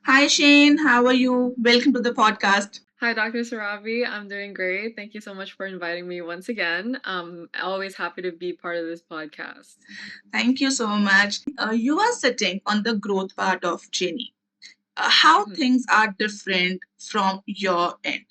Hi Shane, how are you? Welcome to the podcast. Hi, Dr. Surabhi. I'm doing great. Thank you so much for inviting me once again. I'm always happy to be part of this podcast. Thank you so much. You are sitting on the growth part of Jenny. How Mhm. things are different from your end.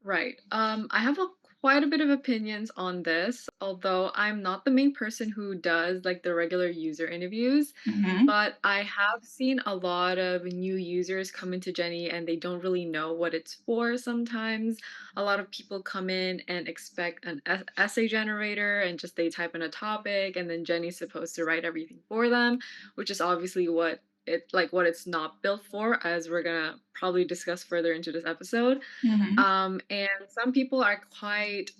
Right. I have quite a bit of opinions on this, although I'm not the main person who does like the regular user interviews. Mhm. But I have seen a lot of new users come into Jenny and they don't really know what it's for sometimes. A lot of people come in and expect an essay generator and just they type in a topic and then Jenny's supposed to write everything for them, which is obviously what it's not built for, as we're gonna probably discuss further into this episode. Mhm. And some people are quite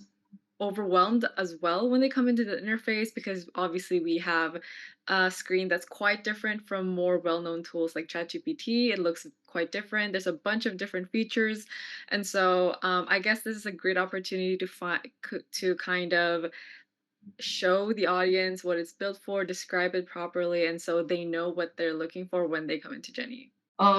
overwhelmed as well when they come into the interface because obviously we have a screen that's quite different from more well-known tools like ChatGPT. It looks quite different. There's a bunch of different features, and so I guess this is a great opportunity to kind of show the audience what it's built for, describe it properly, and so they know what they're looking for when they come into Jenny.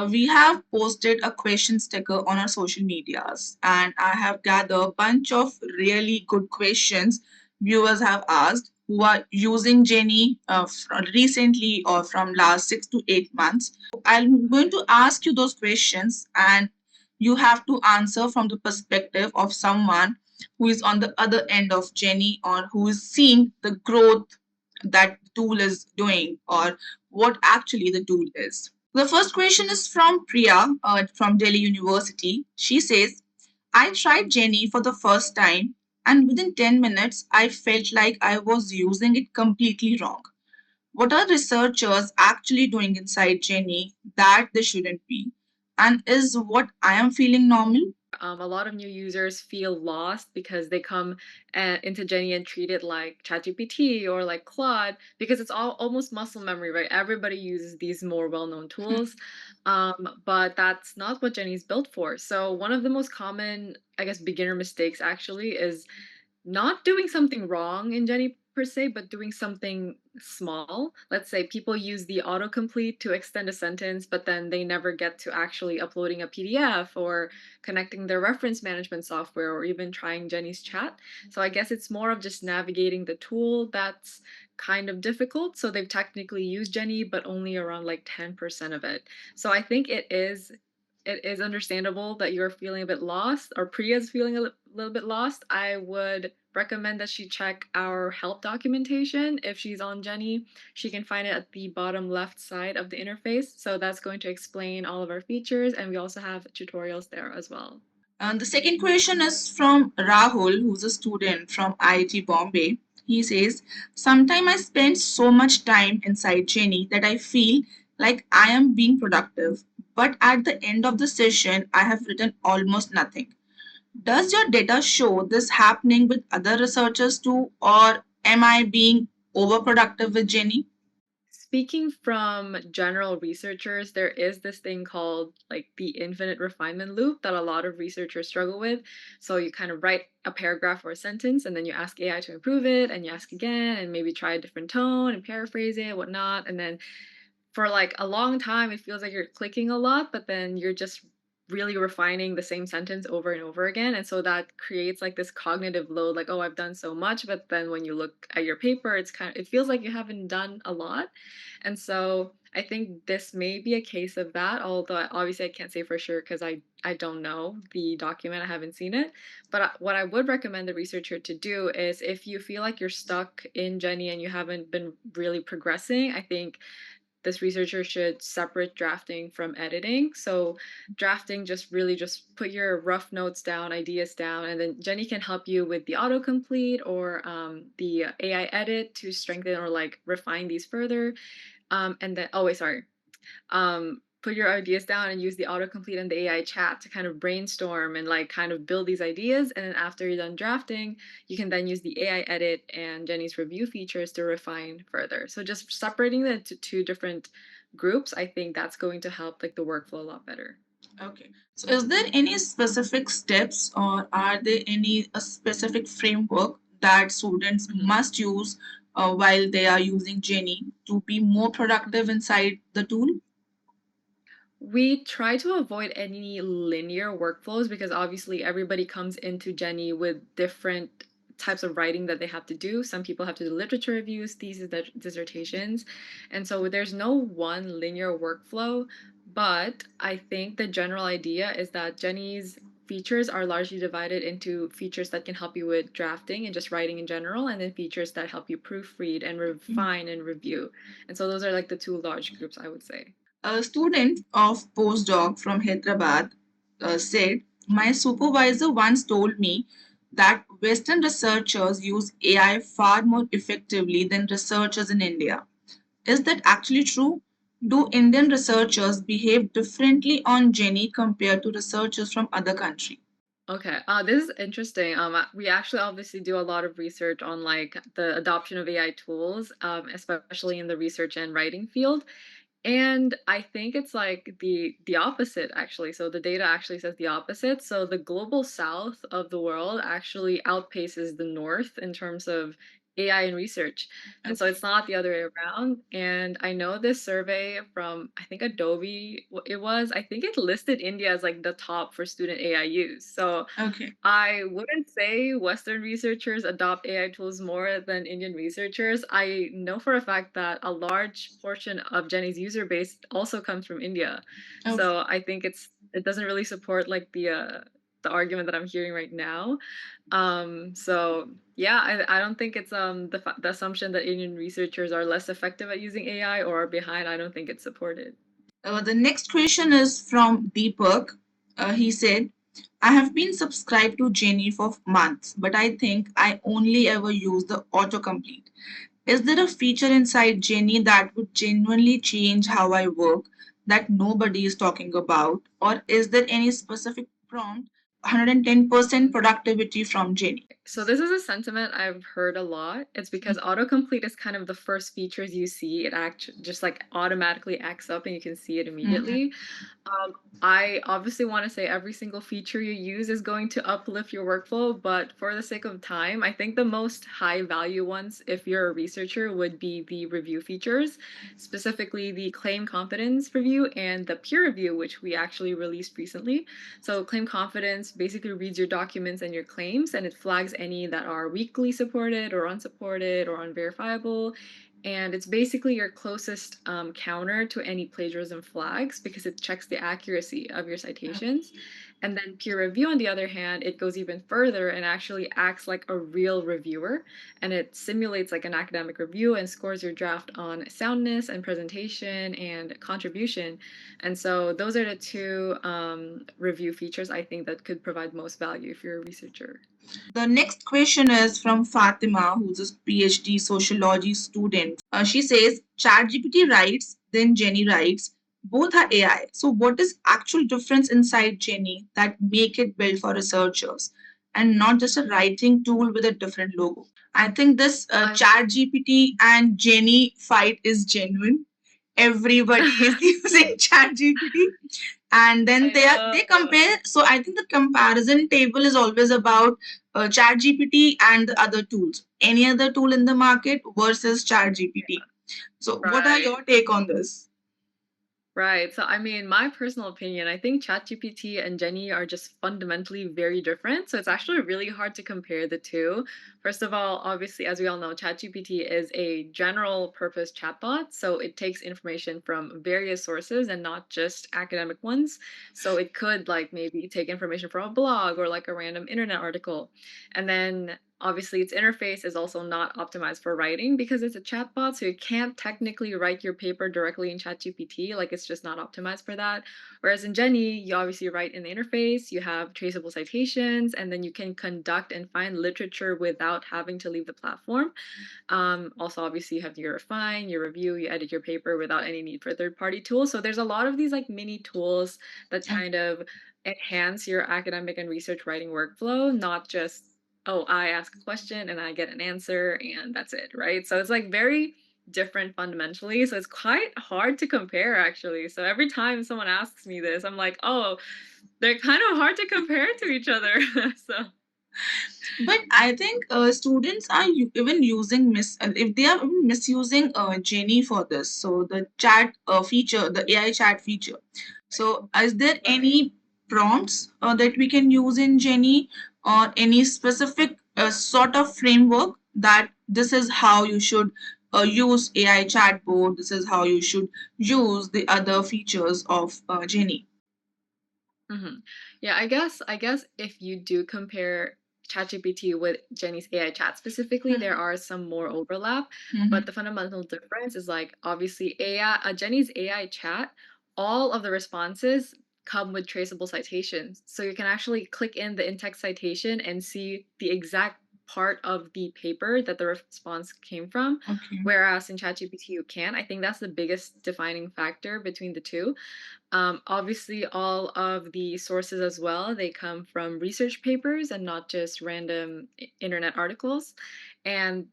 We have posted a question sticker on our social medias, and I have gathered a bunch of really good questions viewers have asked who are using Jenny recently or from last 6 to 8 months. I'm going to ask you those questions, and you have to answer from the perspective of someone who is on the other end of Jenny or who is seeing the growth that tool is doing or what actually the tool is. The first question is from Priya from Delhi University. She says, I tried Jenny for the first time, and within 10 minutes, I felt like I was using it completely wrong. What are researchers actually doing inside Jenny that they shouldn't be? And is what I am feeling normal? A lot of new users feel lost because they come into Jenny and treat it like ChatGPT or like Claude because it's all almost muscle memory, right? Everybody uses these more well-known tools, but that's not what Jenny's built for. So one of the most common, I guess, beginner mistakes actually is not doing something wrong in Jenny per se, but doing something small. Let's say people use the autocomplete to extend a sentence, but then they never get to actually uploading a PDF or connecting their reference management software or even trying Jenny's chat. So I guess it's more of just navigating the tool that's kind of difficult. So they've technically used Jenny, but only around like 10% of it. So I think it is understandable that you're feeling a bit lost or Priya's feeling a little bit lost. I would recommend that she check our help documentation. If she's on Jenny, she can find it at the bottom left side of the interface. So that's going to explain all of our features, and we also have tutorials there as well. And the second question is from Rahul, who's a student from IIT Bombay. He says, sometimes I spend so much time inside Jenny that I feel like I am being productive, but at the end of the session, I have written almost nothing. Does your data show this happening with other researchers too, or am I being overproductive with Jenny? Speaking from general researchers, there is this thing called like the infinite refinement loop that a lot of researchers struggle with. So you kind of write a paragraph or a sentence, and then you ask AI to improve it, and you ask again, and maybe try a different tone and paraphrase it, whatnot. And then for like a long time, it feels like you're clicking a lot, but then you're just really refining the same sentence over and over again. And so that creates like this cognitive load, like, oh, I've done so much. But then when you look at your paper, it feels like you haven't done a lot. And so I think this may be a case of that, although obviously I can't say for sure because I don't know the document, I haven't seen it. But what I would recommend the researcher to do is if you feel like you're stuck in Jenny and you haven't been really progressing, I think this researcher should separate drafting from editing. So drafting just put your rough notes down, ideas down, and then Jenny can help you with the autocomplete or the AI edit to strengthen or like refine these further. And then oh wait, sorry, put your ideas down and use the autocomplete and the AI chat to kind of brainstorm and like kind of build these ideas. And then after you're done drafting, you can then use the AI edit and Jenny's review features to refine further. So just separating them into two different groups, I think that's going to help like the workflow a lot better. Okay. So, is there any specific steps or are there any a specific framework that students must use while they are using Jenny to be more productive inside the tool? We try to avoid any linear workflows because obviously everybody comes into Jenny with different types of writing that they have to do. Some people have to do literature reviews, theses, dissertations. And so there's no one linear workflow, but I think the general idea is that Jenny's features are largely divided into features that can help you with drafting and just writing in general, and then features that help you proofread and refine and review. And so those are like the two large groups, I would say. A student of postdoc from Hyderabad said, my supervisor once told me that Western researchers use AI far more effectively than researchers in India. Is that actually true? Do Indian researchers behave differently on Jenny compared to researchers from other countries? Okay, this is interesting. We actually obviously do a lot of research on like the adoption of AI tools, especially in the research and writing field. And I think it's like the opposite actually. So the data actually says the opposite. So the global south of the world actually outpaces the north in terms of AI and research. And so Okay. it's not the other way around. And I know this survey from I think Adobe it was, I think it listed India as like the top for student AI use. So Okay. I wouldn't say Western researchers adopt AI tools more than Indian researchers. I know for a fact that a large portion of Jenny's user base also comes from India. Okay. So I think it doesn't really support like the argument that I'm hearing right now. So yeah, I don't think it's the assumption that Indian researchers are less effective at using AI or are behind. I don't think it's supported. The next question is from Deepak. He said, I have been subscribed to Jenny for months, but I think I only ever use the autocomplete. Is there a feature inside Jenny that would genuinely change how I work that nobody is talking about? Or is there any specific prompt 110% productivity from Jenny? So this is a sentiment I've heard a lot. It's because autocomplete is kind of the first features you see. It just like automatically acts up and you can see it Mhm. immediately. Um, I obviously want to say every single feature you use is going to uplift your workflow, but for the sake of time, I think the most high value ones, if you're a researcher, would be the review features, specifically the claim confidence review and the peer review, which we actually released recently. So, claim confidence basically reads your documents and your claims, and it flags any that are weakly supported or unsupported or unverifiable. And it's basically your closest counter to any plagiarism flags because it checks the accuracy of your citations. And then peer review, on the other hand, it goes even further and actually acts like a real reviewer. And it simulates like an academic review and scores your draft on soundness and presentation and contribution. And so those are the two review features I think that could provide most value if you're a researcher. The next question is from Fatima, who's a PhD sociology student. She says, ChatGPT writes, then Jenny writes. Both are AI. So, what is actual difference inside Jenny that make it built for researchers and not just a writing tool with a different logo? I think this I ChatGPT and Jenny fight is genuine. Everybody is using ChatGPT, and then I they know. compare. So I think the comparison table is always about ChatGPT and the other tools, any other tool in the market versus ChatGPT. So what are Right. your take on this? Right. So, I mean, my personal opinion, I think ChatGPT and Jenny are just fundamentally very different. So, it's actually really hard to compare the two. First of all, obviously, as we all know, ChatGPT is a general purpose chatbot. So, it takes information from various sources and not just academic ones. So, it could like maybe take information from a blog or like a random internet article. And then obviously, its interface is also not optimized for writing because it's a chatbot, so you can't technically write your paper directly in ChatGPT. Like, it's just not optimized for that. Whereas in Jenny, you obviously write in the interface, you have traceable citations, and then you can conduct and find literature without having to leave the platform. Also, obviously, you have your refine, your review, you edit your paper without any need for third-party tools. So there's a lot of these like mini tools that kind of enhance your academic and research writing workflow, not just, oh, I ask a question and I get an answer and that's it, right? So it's like very different fundamentally. So it's quite hard to compare actually. So every time someone asks me this, I'm like, oh, they're kind of hard to compare to each other. So But I think students are even using if they are even misusing Jenny for this. So the chat feature, the AI chat feature. So, is there any prompts that we can use in Jenny, or any specific sort of framework that this is how you should use AI chatbot, this is how you should use the other features of Jenny? Mhm. Yeah, I guess if you do compare ChatGPT with Jenny's AI chat specifically, there Mhm. are some more overlap, but Mhm. the fundamental difference is like obviously AI Jenny's AI chat, all of the responses come with traceable citations. So you can actually click in the in-text citation and see the exact part of the paper that the response came from, Okay. whereas in ChatGPT you can't. I think that's the biggest defining factor between the two. Obviously, all of the sources as well, they come from research papers and not just random internet articles. And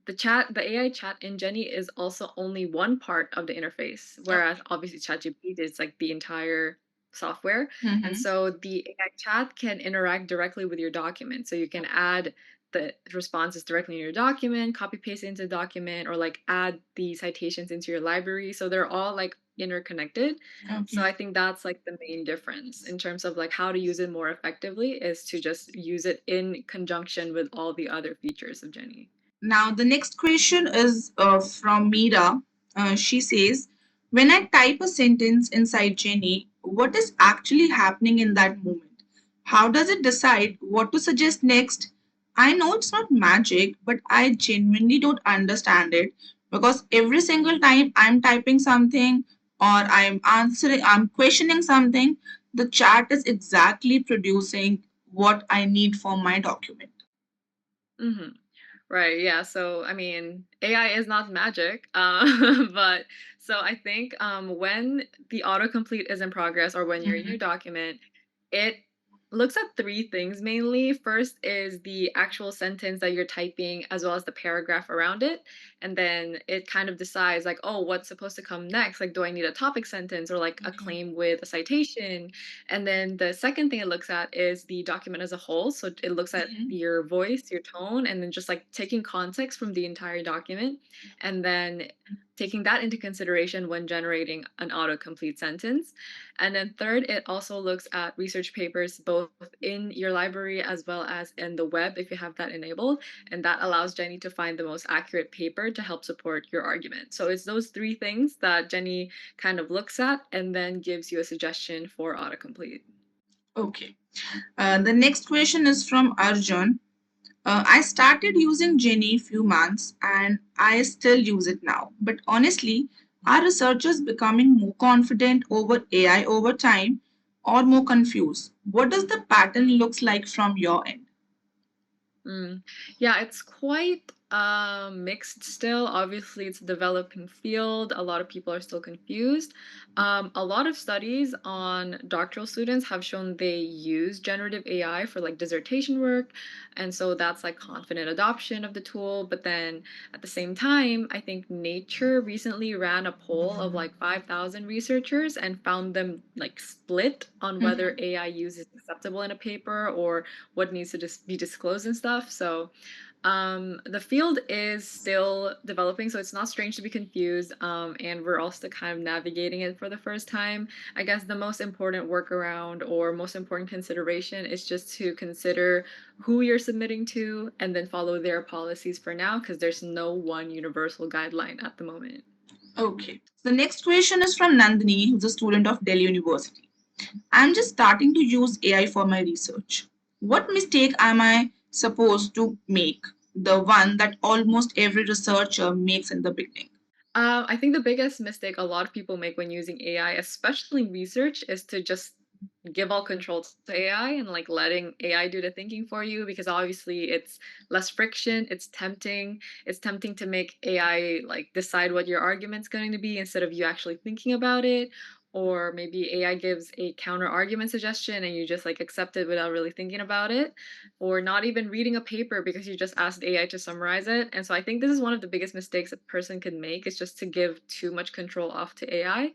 the AI chat in Jenny is also only one part of the interface, whereas Okay. obviously ChatGPT is like the entire software. And Mm-hmm. so the AI chat can interact directly with your document. So you can add the responses directly in your document, copy paste into the document, or like add the citations into your library. So they're all like interconnected. So Okay. I think that's like the main difference in terms of like how to use it more effectively is to just use it in conjunction with all the other features of Jenny. Now, the next question is from Meera. She says, when I type a sentence inside Jenny, what is actually happening in that moment? How does it decide what to suggest next? I know it's not magic, but I genuinely don't understand it, because every single time I'm typing something or I'm questioning something, the chat is exactly producing what I need for my document. Mhm. Right, yeah, so, I mean, AI is not magic, but so I think, when the autocomplete is in progress or when you're in your Mhm. document, it looks at 3 things mainly. First is the actual sentence that you're typing as well as the paragraph around it, and then it kind of decides, like, "Oh, what's supposed to come next? Like, do I need a topic sentence or, like, a Okay. claim with a citation?" And then the second thing it looks at is the document as a whole. So it looks at Mhm. your voice, your tone, and then just like taking context from the entire document and then taking that into consideration when generating an autocomplete sentence. And then third, it also looks at research papers both in your library as well as in the web if you have that enabled. And that allows Jenny to find the most accurate paper to help support your argument. So it's those three things that Jenny kind of looks at and then gives you a suggestion for autocomplete. Okay. The next question is from Arjun. I started using Jenny few months and I still use it now. But honestly, are researchers becoming more confident over AI over time or more confused? What does the pattern looks like from your end? Mm. Yeah, it's quite mixed still. Obviously, it's a developing field. A lot of people are still confused. A lot of studies on doctoral students have shown they use generative AI for like dissertation work. And so that's like confident adoption of the tool. But then at the same time, I think Nature recently ran a poll of like 5,000 researchers and found them like split on whether Mhm. AI use is acceptable in a paper or what needs to just be disclosed and stuff. So the field is still developing, so it's not strange to be confused. And we're also kind of navigating it for the first time. I guess the most important workaround or most important consideration is just to consider who you're submitting to and then follow their policies for now, because there's no one universal guideline at the moment. Okay. The next question is from Nandini, who's a student of Delhi University. I'm just starting to use AI for my research. What mistake am I supposed to make? The one that almost every researcher makes in the beginning. I think the biggest mistake a lot of people make when using AI, especially in research, is to just give all control to AI and like letting AI do the thinking for you because obviously it's less friction, it's tempting. It's tempting to make AI like decide what your argument's going to be instead of you actually thinking about it. Or maybe AI gives a counter argument suggestion and you just like accept it without really thinking about it or not even reading a paper because you just asked AI to summarize it. And so I think this is one of the biggest mistakes a person could make is just to give too much control off to AI.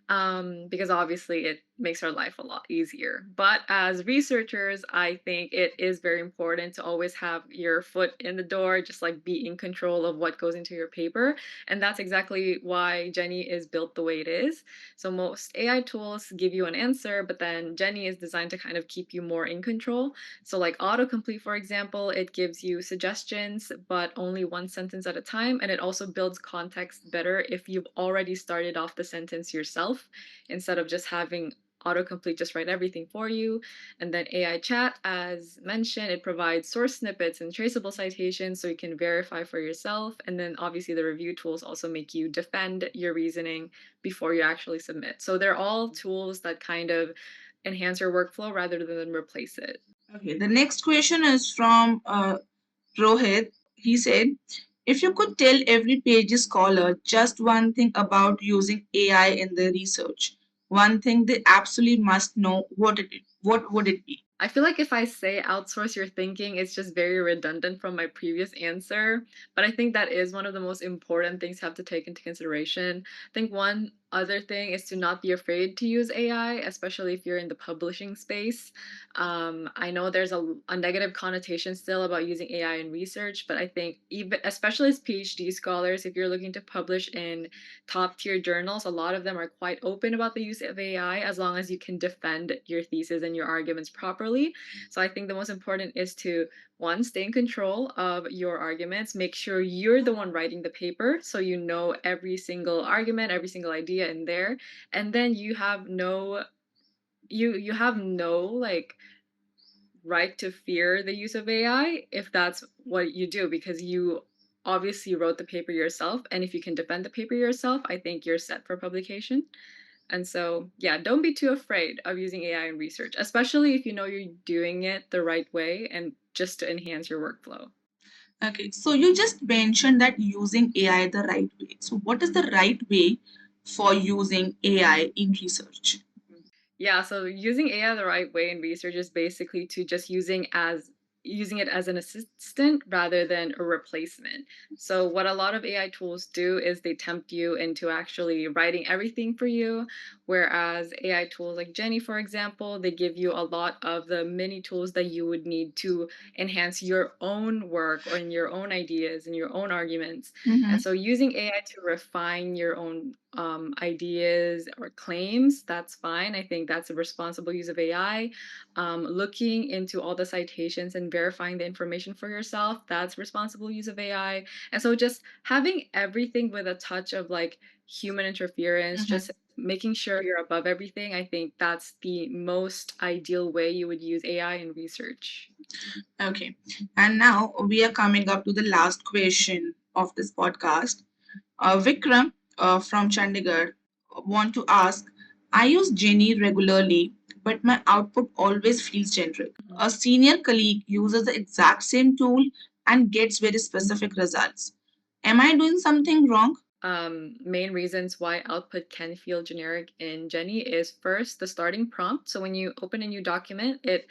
because obviously it makes our life a lot easier. But as researchers, I think it is very important to always have your foot in the door, just like be in control of what goes into your paper. And that's exactly why Jenny is built the way it is. So most AI tools give you an answer, but then Jenny is designed to kind of keep you more in control. So, like autocomplete, for example, it gives you suggestions, but only one sentence at a time. And it also builds context better if you've already started off the sentence yourself instead of just having autocomplete just write everything for you. And then AI chat, as mentioned, it provides source snippets and traceable citations so you can verify for yourself. And then obviously the review tools also make you defend your reasoning before you actually submit. So they're all tools that kind of enhance your workflow rather than replace it. Okay, the next question is from Rohit. He said, if you could tell every Pages scholar just one thing about using AI in their research, one thing they absolutely must know, what would it be? I feel like if I say outsource your thinking, it's just very redundant from my previous answer. But I think that is one of the most important things to have to take into consideration. I think one other thing is to not be afraid to use AI, especially if you're in the publishing space. I know there's a negative connotation still about using AI in research, but I think even especially as PhD scholars, if you're looking to publish in top tier journals, a lot of them are quite open about the use of AI as long as you can defend your thesis and your arguments properly. So I think the most important is to one, stay in control of your arguments, make sure you're the one writing the paper so you know every single argument, every single idea in there, and then you have no like right to fear the use of AI if that's what you do, because you obviously wrote the paper yourself. And if you can defend the paper yourself, I think you're set for publication. And so, yeah, don't be too afraid of using AI in research, especially if you know you're doing it the right way and just to enhance your workflow. Okay, so you just mentioned that using AI the right way. So, what is the right way for using AI in research? Yeah, so using AI the right way in research is basically to just using it as an assistant rather than a replacement. So what a lot of AI tools do is they tempt you into actually writing everything for you, whereas AI tools like Jenny, for example, they give you a lot of the mini tools that you would need to enhance your own work or in your own ideas and your own arguments. Mm-hmm. And so using AI to refine your own ideas or claims, that's fine. I think that's a responsible use of AI. Looking into all the citations and verifying the information for yourself, that's responsible use of AI. And so just having everything with a touch of like human interference, Mm-hmm. just making sure you're above everything, I think that's the most ideal way you would use AI in research. Okay, and now we are coming up to the last question of this podcast. Vikram from Chandigarh want to ask, I use Jenny regularly, but my output always feels generic. A senior colleague uses the exact same tool and gets very specific results. Am I doing something wrong? Main reasons why output can feel generic in Jenny is first the starting prompt. So when you open a new document, it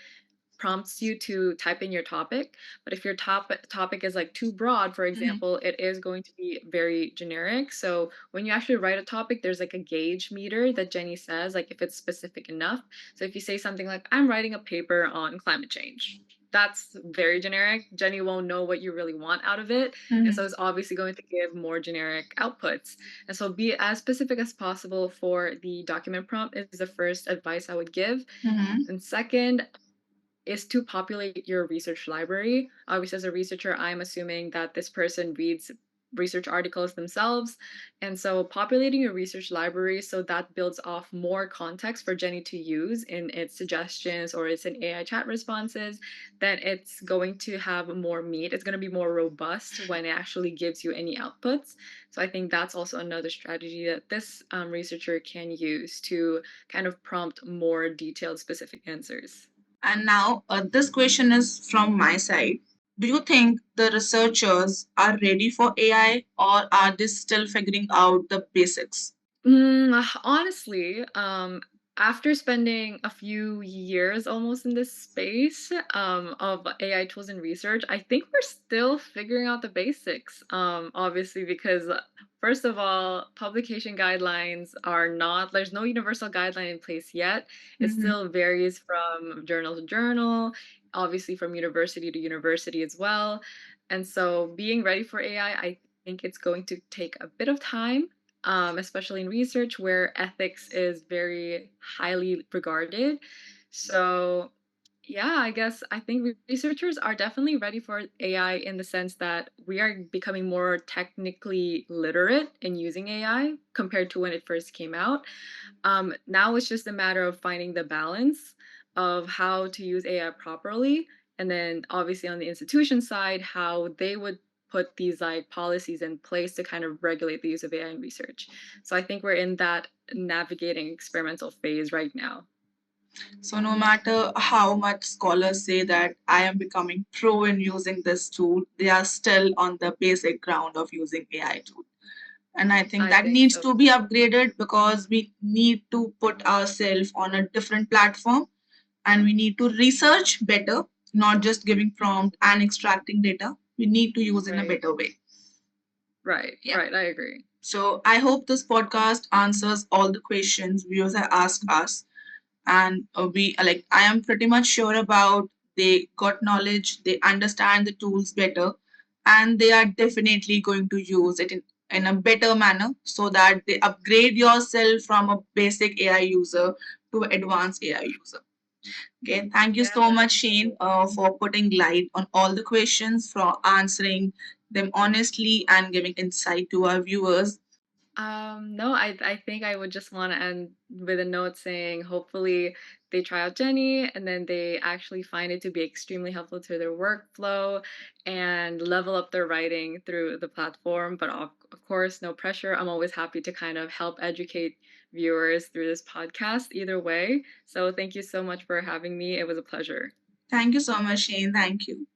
prompts you to type in your topic. But if your topic is like too broad, for example, it is going to be very generic. So when you actually write a topic, there's like a gauge meter that Jenny says, like if it's specific enough. So if you say something like, I'm writing a paper on climate change, that's very generic. Jenny won't know what you really want out of it. And so Mhm. it's obviously going to give more generic outputs. And so be as specific as possible for the document prompt is the first advice I would give. Mhm. And second, is to populate your research library. Obviously, as a researcher, I'm assuming that this person reads research articles themselves. And so populating your research library so that builds off more context for Jenny to use in its suggestions or its in AI chat responses, then it's going to have more meat. It's going to be more robust when it actually gives you any outputs. So I think that's also another strategy that this researcher can use to kind of prompt more detailed, specific answers. And now, this question is from my side. Do you think the researchers are ready for AI or are they still figuring out the basics? Honestly, After spending a few years almost in this space of AI tools and research, I think we're still figuring out the basics. Obviously, because first of all, publication guidelines are not, there's no universal guideline in place yet. It Mhm. still varies from journal to journal, obviously, from university to university as well. And so, being ready for AI, I think it's going to take a bit of time, especially in research where ethics is very highly regarded. So, yeah, I guess I think researchers are definitely ready for AI in the sense that we are becoming more technically literate in using AI compared to when it first came out. Now it's just a matter of finding the balance of how to use AI properly. And then obviously on the institution side, how they would put these like policies in place to kind of regulate the use of AI in research. So I think we're in that navigating experimental phase right now. So, no matter how much scholars say that I am becoming pro in using this tool, they are still on the basic ground of using AI tool. And I think I that think needs so to be too. upgraded because we need to put ourselves on a different platform and we need to research better, not just giving prompt and extracting data. We need to use in a Right. better way. Right. Yeah. Right. I agree. So I hope this podcast answers all the questions viewers have asked us, and we like I am pretty much sure about they got knowledge, they understand the tools better, and they are definitely going to use it in a better manner so that they upgrade yourself from a basic AI user to advanced AI user. Okay, thank you Yeah. so much, Shane, for putting light on all the questions, for answering them honestly, and giving insight to our viewers. No, I think I would just want to end with a note saying hopefully they try out Jenny and then they actually find it to be extremely helpful to their workflow and level up their writing through the platform. But of course, no pressure. I'm always happy to kind of help educate viewers through this podcast either way. So thank you so much for having me. It was a pleasure. Thank you so much, Shane. Thank you.